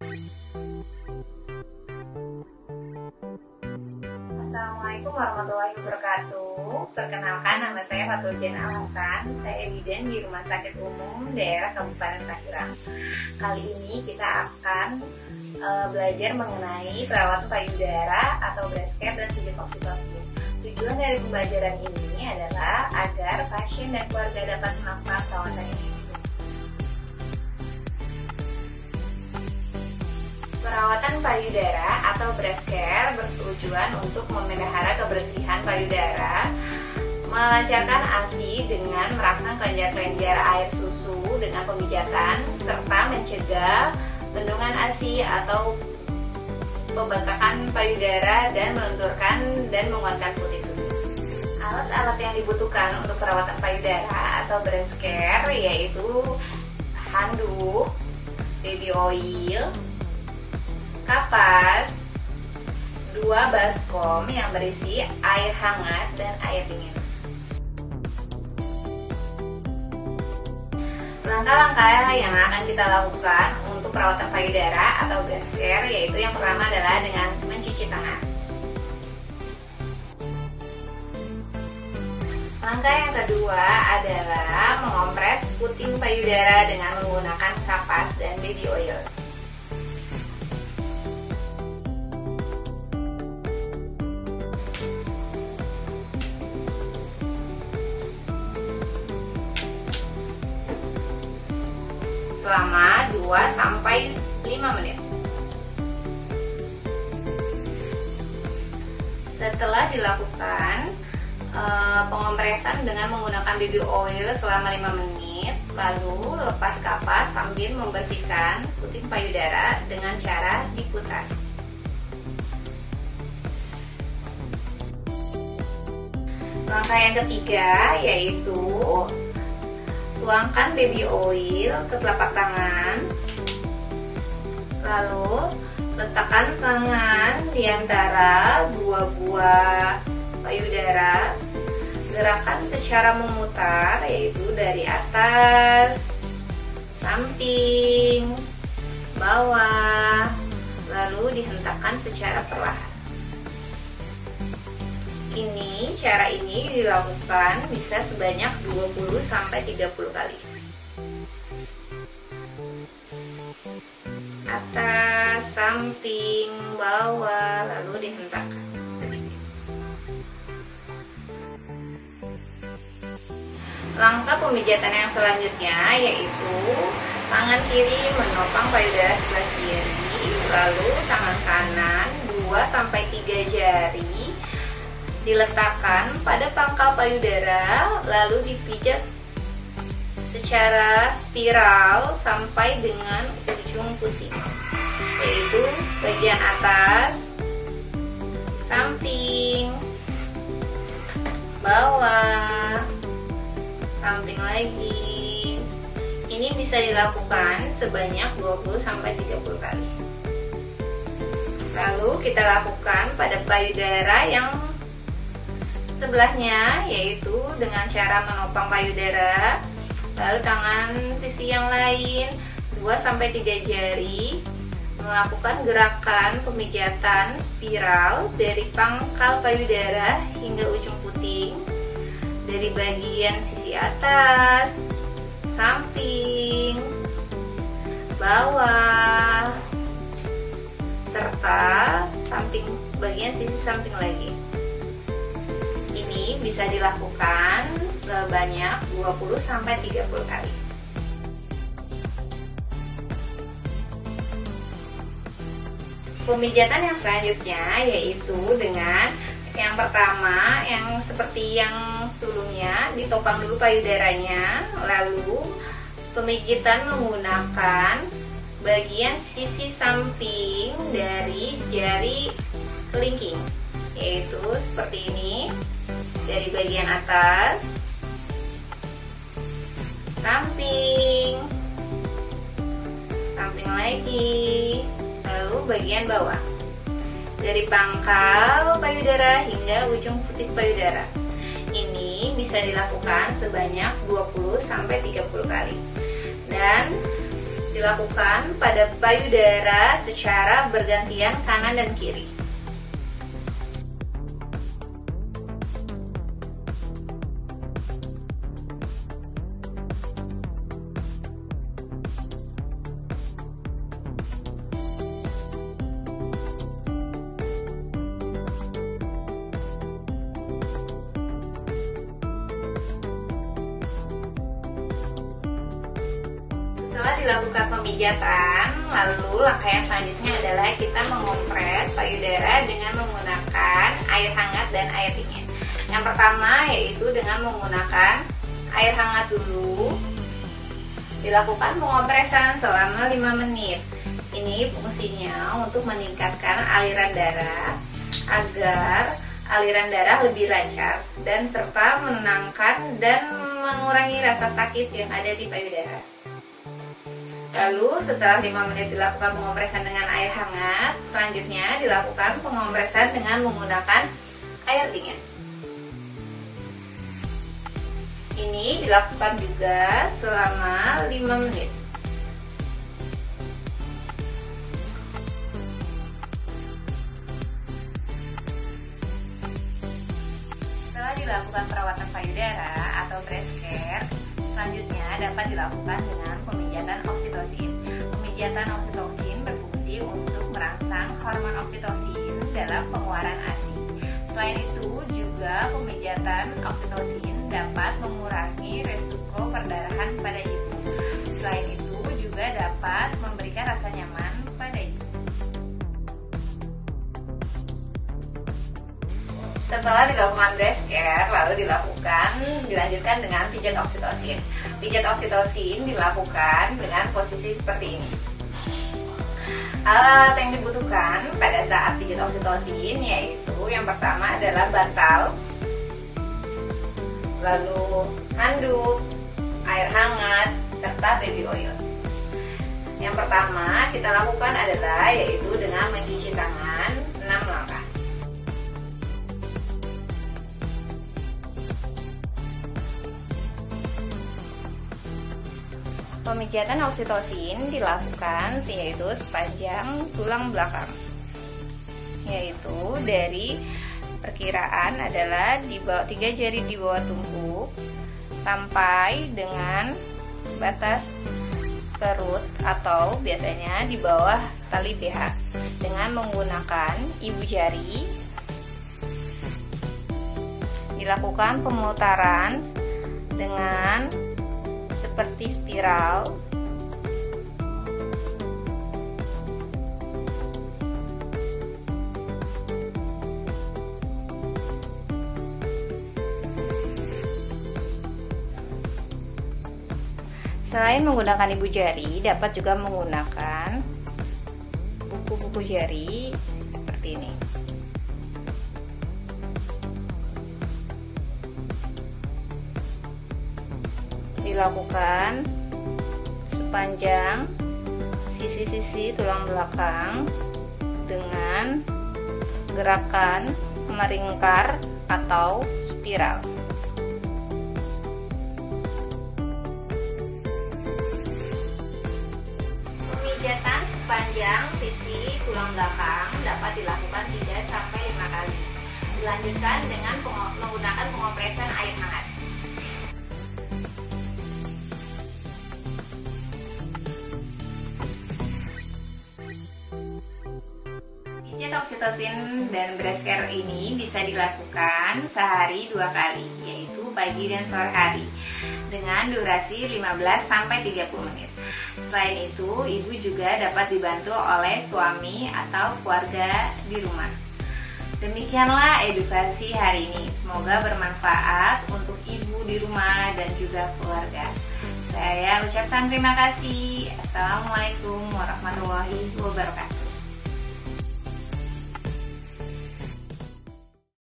Assalamualaikum warahmatullahi wabarakatuh. Perkenalkan, nama saya Fatul Jana Al-Hasan. Saya bidan di Rumah Sakit Umum Daerah Kabupaten Tangerang. Kali ini kita akan belajar mengenai perawatan payudara atau breast care dan sujud oksitosin. Tujuan dari pembelajaran ini adalah agar pasien dan keluarga dapat melakukan perawatan ini. Perawatan payudara atau breast care bertujuan untuk memelihara kebersihan payudara, melancarkan ASI dengan merangsang kelenjar-kelenjar air susu dengan pemijatan, serta mencegah bendungan ASI atau pembengkakan payudara dan melenturkan dan menguatkan putih susu. Alat-alat yang dibutuhkan untuk perawatan payudara atau breast care yaitu handuk, baby oil, kapas, 2 baskom yang berisi air hangat dan air dingin. Langkah-langkah yang akan kita lakukan untuk perawatan payudara atau breast care yaitu yang pertama adalah dengan mencuci tangan. Langkah yang kedua adalah mengompres puting payudara dengan menggunakan kapas dan baby oil. Selama 2-5 menit. Setelah dilakukan pengompresan dengan menggunakan baby oil selama 5 menit, lalu lepas kapas sambil membersihkan puting payudara dengan cara diputar. Langkah yang ketiga yaitu tuangkan baby oil ke telapak tangan, lalu letakkan tangan di antara 2 buah payudara. Gerakan secara memutar yaitu dari atas, samping, bawah, lalu dihentakkan secara perlahan. Cara ini dilakukan bisa sebanyak 20-30 kali. Atas, samping, bawah, lalu dihentakkan sedikit. Langkah pemijatan yang selanjutnya yaitu tangan kiri menopang payudara sebelah kiri, lalu tangan kanan 2-3 jari diletakkan pada pangkal payudara, lalu dipijat secara spiral sampai dengan ujung puting, yaitu bagian atas, samping, bawah, samping lagi. Ini bisa dilakukan sebanyak 20-30 kali. Lalu kita lakukan pada payudara yang sebelahnya, yaitu dengan cara menopang payudara, lalu tangan sisi yang lain 2-3 jari melakukan gerakan pemijatan spiral dari pangkal payudara hingga ujung puting, dari bagian sisi atas, samping, bawah, serta bagian sisi samping lagi. Ini bisa dilakukan sebanyak 20-30 kali. Pemijatan yang selanjutnya yaitu dengan yang pertama, yang seperti yang sebelumnya, ditopang dulu payudaranya, lalu pemijitan menggunakan bagian sisi samping dari jari kelingking, yaitu seperti ini. Dari bagian atas, samping, samping lagi, lalu bagian bawah, dari pangkal payudara hingga ujung puting payudara. Ini bisa dilakukan sebanyak 20-30 kali. Dan dilakukan pada payudara secara bergantian kanan dan kiri. Setelah dilakukan pemijatan, lalu langkah yang selanjutnya adalah kita mengompres payudara dengan menggunakan air hangat dan air dingin. Yang pertama yaitu dengan menggunakan air hangat dulu. Dilakukan pengompresan selama 5 menit. Ini fungsinya untuk meningkatkan aliran darah agar aliran darah lebih lancar dan serta menenangkan dan mengurangi rasa sakit yang ada di payudara. Lalu setelah 5 menit dilakukan pengompresan dengan air hangat, selanjutnya dilakukan pengompresan dengan menggunakan air dingin. Ini dilakukan juga selama 5 menit. Setelah dilakukan perawatan payudara atau breast care, selanjutnya dapat dilakukan dengan pemijatan oksitosin. Pemijatan oksitosin berfungsi untuk merangsang hormon oksitosin dalam pengeluaran ASI. Selain itu juga pemijatan oksitosin dapat mengurangi resiko perdarahan pada ibu. Selain itu juga dapat memberikan rasa nyaman pada ibu. Setelah dilakukan breast care, lalu dilanjutkan dengan pijat oksitosin. Pijat oksitosin dilakukan dengan posisi seperti ini. Alat yang dibutuhkan pada saat pijat oksitosin yaitu yang pertama adalah bantal, lalu handuk, air hangat, serta baby oil. Yang pertama kita lakukan adalah yaitu dengan mencuci tangan 6 langkah. Pemijatan oksitosin dilakukan yaitu sepanjang tulang belakang, yaitu dari perkiraan adalah di bawah 3 jari di bawah tungku sampai dengan batas perut atau biasanya di bawah tali BH dengan menggunakan ibu jari. Dilakukan pemutaran dengan seperti spiral. Selain menggunakan ibu jari, dapat juga menggunakan buku-buku jari seperti ini. Dilakukan sepanjang sisi-sisi tulang belakang dengan gerakan melingkar atau spiral. Pemijatan sepanjang sisi tulang belakang dapat dilakukan 3-5 kali. Dilanjutkan dengan menggunakan pengompresan air hangat. Pijat oksitosin dan breast care ini bisa dilakukan sehari 2 kali, yaitu pagi dan sore hari, dengan durasi 15-30 menit. Selain itu, ibu juga dapat dibantu oleh suami atau keluarga di rumah. Demikianlah edukasi hari ini. Semoga bermanfaat untuk ibu di rumah dan juga keluarga. Saya ucapkan terima kasih. Assalamualaikum warahmatullahi wabarakatuh.